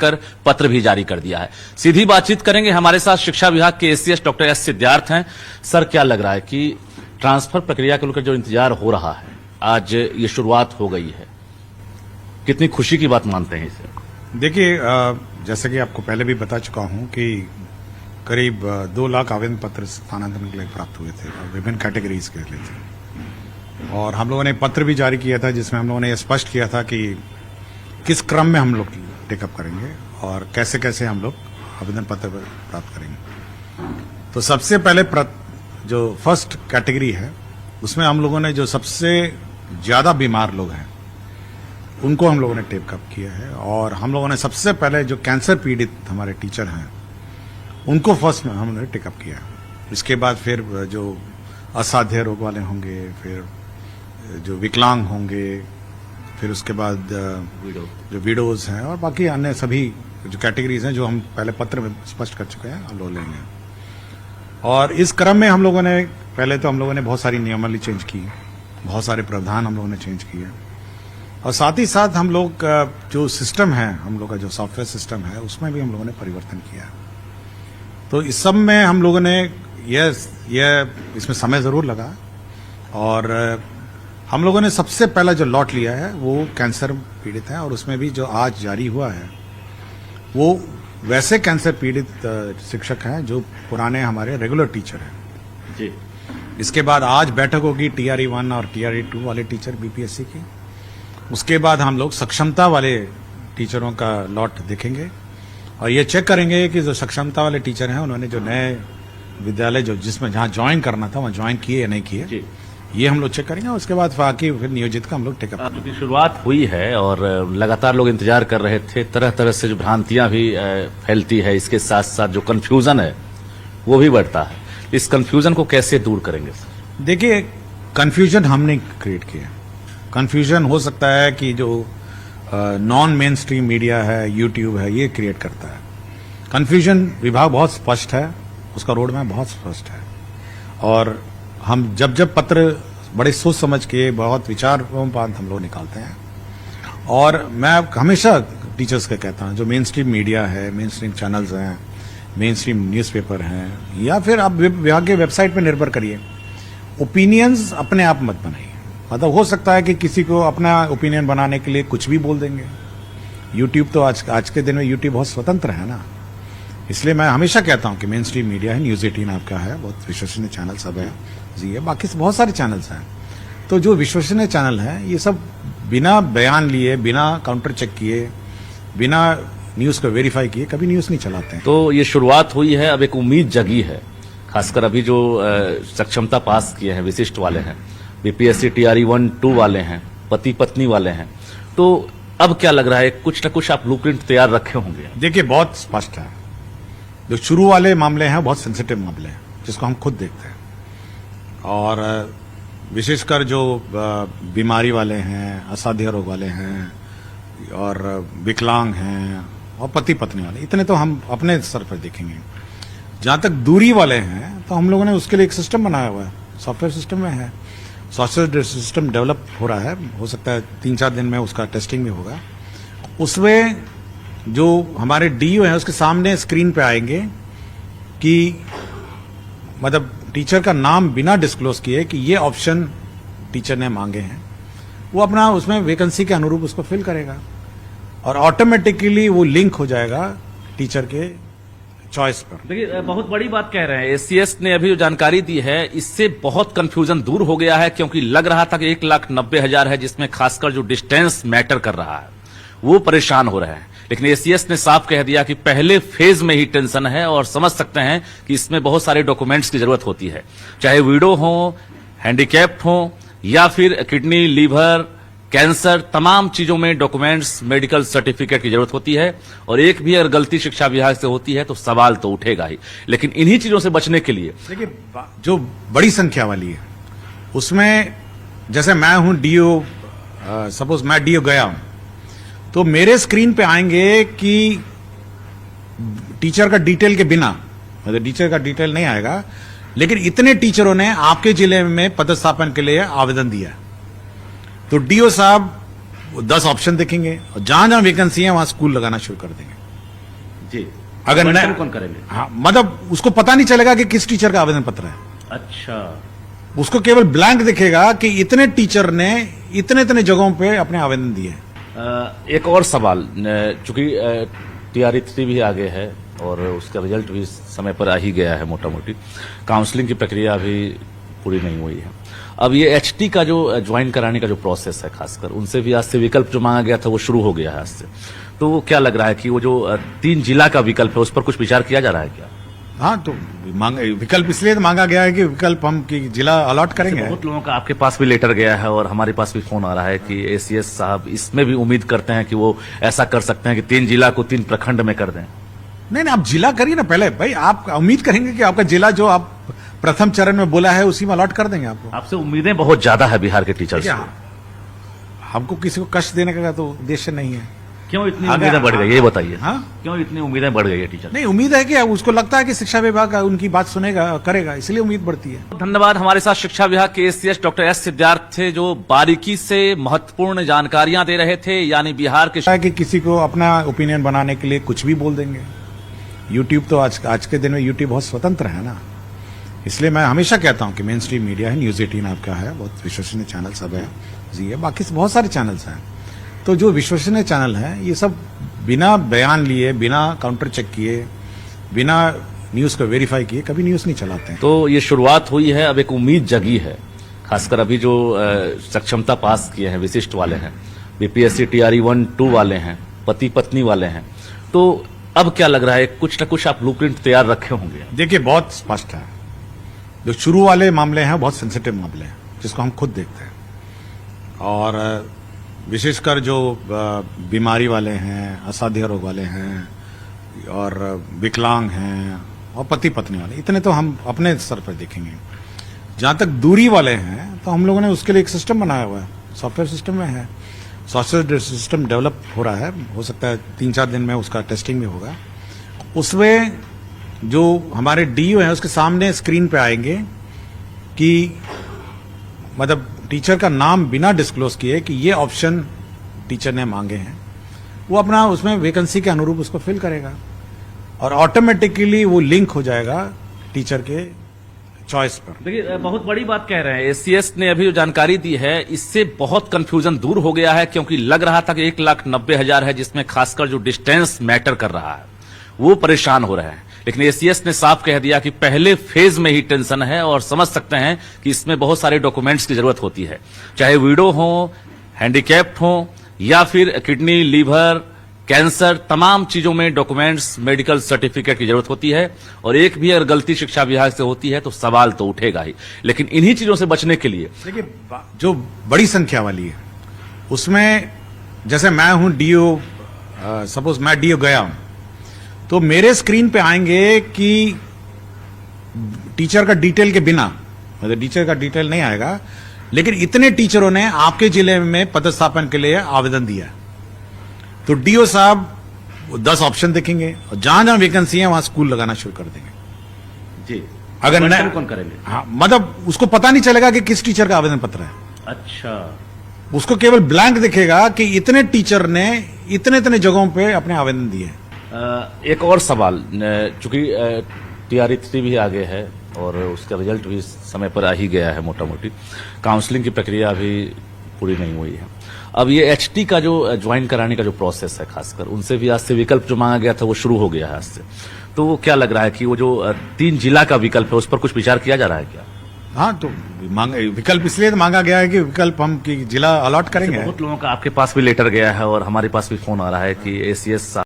कर पत्र भी जारी कर दिया है। सीधी बातचीत करेंगे, हमारे साथ शिक्षा विभाग के एसीएस डॉक्टर एस सिद्धार्थ हैं। सर, क्या लग रहा है कि ट्रांसफर प्रक्रिया को लेकर जो इंतजार हो रहा है, आज ये शुरुआत हो गई है, कितनी खुशी की बात मानते हैं इसे? देखिए, जैसे कि आपको पहले भी बता चुका हूं कि करीब 2 लाख आवेदन पत्र स्थानांतरण के लिए प्राप्त हुए थे और विभिन्न कैटेगरीज के लिए थे। और हम लोगों ने पत्र भी जारी किया था जिसमें हम लोगों ने यह स्पष्ट किया था कि किस क्रम में हम लोग टेकअप करेंगे और कैसे कैसे हम लोग आवेदन पत्र प्राप्त करेंगे। तो सबसे पहले जो फर्स्ट कैटेगरी है उसमें हम लोगों ने जो सबसे ज्यादा बीमार लोग हैं उनको हम लोगों ने टेकअप किया है। और हम लोगों ने सबसे पहले जो कैंसर पीड़ित हमारे टीचर हैं उनको फर्स्ट में हमने टेकअप किया। इसके बाद फिर जो असाध्य रोग वाले होंगे, फिर जो विकलांग होंगे, फिर उसके बाद जो विडोज हैं और बाकी अन्य सभी जो कैटेगरीज हैं जो हम पहले पत्र में स्पष्ट कर चुके हैं, हम लोग लेंगे। और इस क्रम में हम लोगों ने पहले तो हम लोगों ने बहुत सारी नियमावली चेंज की, बहुत सारे प्रावधान हम लोगों ने चेंज किए और साथ ही साथ हम लोग का जो सिस्टम है, हम लोग का जो सॉफ्टवेयर सिस्टम है उसमें भी हम लोगों ने परिवर्तन किया। तो इस सब में हम लोगों ने इसमें समय जरूर लगा और हम लोगों ने सबसे पहला जो लॉट लिया है वो कैंसर पीड़ित है और उसमें भी जो आज जारी हुआ है वो वैसे कैंसर पीड़ित शिक्षक हैं जो पुराने हमारे रेगुलर टीचर हैं जी। इसके बाद आज बैठक होगी TRE 1 और TRE 2 वाले टीचर BPSC की। उसके बाद हम लोग सक्षमता वाले टीचरों का लॉट देखेंगे और ये चेक करेंगे कि जो सक्षमता वाले टीचर हैं उन्होंने जो नए विद्यालय जो जिसमें जहां ज्वाइन करना था वहां ज्वाइन किए या नहीं किए, ये हम लोग चेक करेंगे। उसके बाद बाकी फिर नियोजित का हम लोग टेकअप करेंगे। शुरुआत हुई है और लगातार लोग इंतजार कर रहे थे, तरह तरह से जो भ्रांतियां भी फैलती है, इसके साथ साथ जो कंफ्यूजन है वो भी बढ़ता है। इस कंफ्यूजन को कैसे दूर करेंगे? देखिए, कंफ्यूजन हमने क्रिएट किया। कंफ्यूजन हो सकता है कि जो नॉन मेन स्ट्रीम मीडिया है, यूट्यूब है, ये क्रिएट करता है। कंफ्यूजन विभाग बहुत स्पष्ट है, उसका रोड मैप बहुत स्पष्ट है और हम जब पत्र बड़े सोच समझ के बहुत विचार बाद हम लोग निकालते हैं। और मैं हमेशा टीचर्स का कहता हूं, जो मेन स्ट्रीम मीडिया है, मेन स्ट्रीम चैनल्स हैं, मेन स्ट्रीम न्यूज़पेपर हैं या फिर आप विभाग के वेबसाइट पर निर्भर करिए, ओपिनियंस अपने आप मत बनाइए। मतलब हो सकता है कि किसी को अपना ओपिनियन बनाने के लिए कुछ भी बोल देंगे। यूट्यूब तो आज के दिन में यूट्यूब बहुत स्वतंत्र है ना, इसलिए मैं हमेशा कहता हूं कि मेन स्ट्रीम मीडिया है, न्यूज़ 18 आपका है, बहुत विश्वसनीय चैनल सब है जी है, बाकी बहुत सारे चैनल्स हैं। तो जो विश्वसनीय चैनल हैं ये सब बिना बयान लिए, बिना काउंटर चेक किए, बिना न्यूज को वेरीफाई किए कभी न्यूज नहीं चलाते हैं। तो ये शुरुआत हुई है, अब एक उम्मीद जगी है, खासकर अभी जो सक्षमता पास किए हैं, विशिष्ट वाले हैं, BPSC TRE 1 2 वाले हैं, पति पत्नी वाले हैं, तो अब क्या लग रहा है, कुछ न कुछ आप ब्लूप्रिंट तैयार रखे होंगे? देखिए, बहुत स्पष्ट है। जो शुरू वाले मामले हैं बहुत सेंसिटिव मामले हैं जिसको हम खुद देखते हैं और विशेषकर जो बीमारी वाले हैं, असाध्य रोग वाले हैं और विकलांग हैं और पति पत्नी वाले, इतने तो हम अपने स्तर पर देखेंगे। जहां तक दूरी वाले हैं तो हम लोगों ने उसके लिए एक सिस्टम बनाया हुआ है, सॉफ्टवेयर सिस्टम में है, सॉफ्टवेयर सिस्टम डेवलप हो रहा है, हो सकता है 3-4 दिन में उसका टेस्टिंग भी होगा। उसमें जो हमारे DO हैं उसके सामने स्क्रीन पे आएंगे कि मतलब टीचर का नाम बिना डिस्क्लोज किए कि ये ऑप्शन टीचर ने मांगे हैं, वो अपना उसमें वैकेंसी के अनुरूप उसको फिल करेगा और ऑटोमेटिकली वो लिंक हो जाएगा टीचर के चॉइस पर। देखिए, बहुत बड़ी बात कह रहे हैं एसीएस ने, अभी जो जानकारी दी है इससे बहुत कंफ्यूजन दूर हो गया है, क्योंकि लग रहा था कि 1,90,000 है जिसमें खासकर जो डिस्टेंस मैटर कर रहा है वो परेशान हो रहे हैं। लेकिन एसीएस ने साफ कह दिया कि पहले फेज में ही टेंशन है और समझ सकते हैं कि इसमें बहुत सारे डॉक्यूमेंट्स की जरूरत होती है, चाहे विडो हो, हैंडीकैप्ड हो या फिर किडनी, लीवर, कैंसर, तमाम चीजों में डॉक्यूमेंट्स, मेडिकल सर्टिफिकेट की जरूरत होती है और एक भी अगर गलती शिक्षा विभाग से होती है तो सवाल तो उठेगा ही। लेकिन इन्हीं चीजों से बचने के लिए देखिए, जो बड़ी संख्या वाली है उसमें जैसे मैं हूं DO, सपोज मैं DO गया हूं तो मेरे स्क्रीन पे आएंगे कि टीचर का डिटेल के बिना, मतलब टीचर का डिटेल नहीं आएगा, लेकिन इतने टीचरों ने आपके जिले में पदस्थापन के लिए आवेदन दिया, तो DO साहब 10 ऑप्शन देखेंगे और जहां जहां वैकेंसी है वहां स्कूल लगाना शुरू कर देंगे। जी। अगर Conversion न- कौन करेंगे? हाँ, मतलब उसको पता नहीं चलेगा कि किस टीचर का आवेदन पत्र है। अच्छा। उसको केवल ब्लैंक दिखेगा कि इतने टीचर ने इतने इतने जगहों पे अपने आवेदन दिए। एक और सवाल, चूंकि TRE-3 भी आगे है और उसका रिजल्ट भी समय पर आ ही गया है, मोटा मोटी काउंसलिंग की प्रक्रिया अभी पूरी नहीं हुई है। अब ये HT का जो ज्वाइन कराने का जो प्रोसेस है, खासकर उनसे भी आज से विकल्प जो मांगा गया था वो शुरू हो गया है आज से। तो क्या लग रहा है कि वो जो 3 जिला का विकल्प है उस पर कुछ विचार किया जा रहा है क्या? हाँ, तो विकल्प इसलिए तो मांगा गया है कि विकल्प हम कि जिला अलॉट करेंगे। बहुत लोगों का आपके पास भी लेटर गया है और हमारे पास भी फोन आ रहा है कि ACS साहब इसमें भी उम्मीद करते हैं कि वो ऐसा कर सकते हैं कि 3 जिला को 3 प्रखंड में कर दें। नहीं, आप जिला करिए ना पहले भाई। आप उम्मीद करेंगे कि आपका जिला जो आप प्रथम चरण में बोला है उसी में अलॉट कर देंगे आपको। आपसे उम्मीदें बहुत ज्यादा है बिहार के टीचर्स क्या से। हमको किसी को कष्ट देने का तो उद्देश्य नहीं है। क्यों इतनी अगर- उम्मीदें बढ़ गई है, ये बताइए। हाँ? क्यों इतनी उम्मीदें बढ़ गई है टीचर? नहीं, उम्मीद है कि अब उसको लगता है कि शिक्षा विभाग उनकी बात सुनेगा, करेगा, इसलिए उम्मीद बढ़ती है। धन्यवाद। हमारे साथ शिक्षा विभाग के ACS डॉक्टर S सिद्धार्थ थे, जो बारीकी से महत्वपूर्ण जानकारियां दे रहे थे। यानी बिहार के है कि किसी को अपना ओपिनियन बनाने के लिए कुछ भी बोल देंगे। यूट्यूब तो आज के दिन में यूट्यूब बहुत स्वतंत्र है ना, इसलिए मैं हमेशा कहता हूं कि मेन स्ट्रीम मीडिया है, न्यूज 18 आपका है, बहुत विश्वसनीय चैनल सब है जी है, बाकी से बहुत सारे चैनल्स हैं। तो जो विश्वसनीय चैनल हैं ये सब बिना बयान लिए, बिना काउंटर चेक किए, बिना न्यूज को वेरीफाई किए कभी न्यूज नहीं चलाते हैं। तो ये शुरुआत हुई है, अब एक उम्मीद जगी है। खासकर अभी जो सक्षमता पास किए हैं विशिष्ट वाले हैं, BPSC TRE-1, 2 वाले हैं, पति पत्नी वाले हैं, तो अब क्या लग रहा है कुछ न कुछ आप ब्लूप्रिंट तैयार रखे होंगे? देखिए, बहुत स्पष्ट है। जो शुरू वाले मामले हैं बहुत सेंसिटिव मामले हैं, जिसको हम खुद देखते हैं। और विशेषकर जो बीमारी वाले हैं, असाध्य रोग वाले हैं और विकलांग हैं और पति पत्नी वाले, इतने तो हम अपने स्तर पर देखेंगे। जहां तक दूरी वाले हैं तो हम लोगों ने उसके लिए एक सिस्टम बनाया हुआ है, सॉफ्टवेयर सिस्टम में है। सॉफ्टवेयर सिस्टम डेवलप हो रहा है, हो सकता है 3-4 दिन में उसका टेस्टिंग भी होगा। उसमें जो हमारे DO हैं उसके सामने स्क्रीन पे आएंगे कि मतलब टीचर का नाम बिना डिस्क्लोज किए कि ये ऑप्शन टीचर ने मांगे हैं, वो अपना उसमें वैकेंसी के अनुरूप उसको फिल करेगा और ऑटोमेटिकली वो लिंक हो जाएगा टीचर के चॉइस पर। देखिए, बहुत बड़ी बात कह रहे हैं। ACS ने अभी जो जानकारी दी है इससे बहुत कंफ्यूजन दूर हो गया है, क्योंकि लग रहा था कि 1,90,000 है, जिसमें खासकर जो डिस्टेंस मैटर कर रहा है वो परेशान हो रहे हैं। लेकिन ACS ने साफ कह दिया कि पहले फेज में ही टेंशन है और समझ सकते हैं कि इसमें बहुत सारे डॉक्यूमेंट्स की जरूरत होती है, चाहे विडो हो, हैंडीकैप्ड हो या फिर किडनी, लीवर, कैंसर, तमाम चीजों में डॉक्यूमेंट्स, मेडिकल सर्टिफिकेट की जरूरत होती है। और एक भी अगर गलती शिक्षा विभाग से होती है तो सवाल तो उठेगा ही। लेकिन इन्हीं चीजों से बचने के लिए देखिए, जो बड़ी संख्या वाली है उसमें जैसे मैं हूं DO, सपोज मैं DO गया हूं, तो मेरे स्क्रीन पे आएंगे कि टीचर का डिटेल के बिना, मतलब टीचर का डिटेल नहीं आएगा, लेकिन इतने टीचरों ने आपके जिले में पदस्थापन के लिए आवेदन दिया है। तो DO साहब 10 ऑप्शन देखेंगे और जहां जहां वैकेंसी है वहां स्कूल लगाना शुरू कर देंगे जी। अगर Conversion न- कौन करेंगे? हाँ, मतलब उसको पता नहीं चलेगा कि किस टीचर का आवेदन पत्र है। अच्छा। उसको केवल ब्लैंक दिखेगा कि इतने टीचर ने इतने इतने जगहों पे अपने आवेदन दिए हैं। एक और सवाल, चूंकि TRE-3 भी आगे है और उसका रिजल्ट भी समय पर आ ही गया है, मोटा मोटी काउंसलिंग की प्रक्रिया अभी पूरी नहीं हुई है। अब ये HT का जो ज्वाइन कराने का जो प्रोसेस है, खासकर उनसे भी आज से विकल्प जो मांगा गया था वो शुरू हो गया है आज से। तो क्या लग रहा है कि वो जो 3 जिला का विकल्प है उस पर कुछ विचार किया जा रहा है क्या? हाँ, तो विकल्प इसलिए तो मांगा गया है कि विकल्प हम कि जिला अलॉट करेंगे। बहुत लोगों का आपके पास भी लेटर गया है और हमारे पास भी फोन आ रहा है कि ACS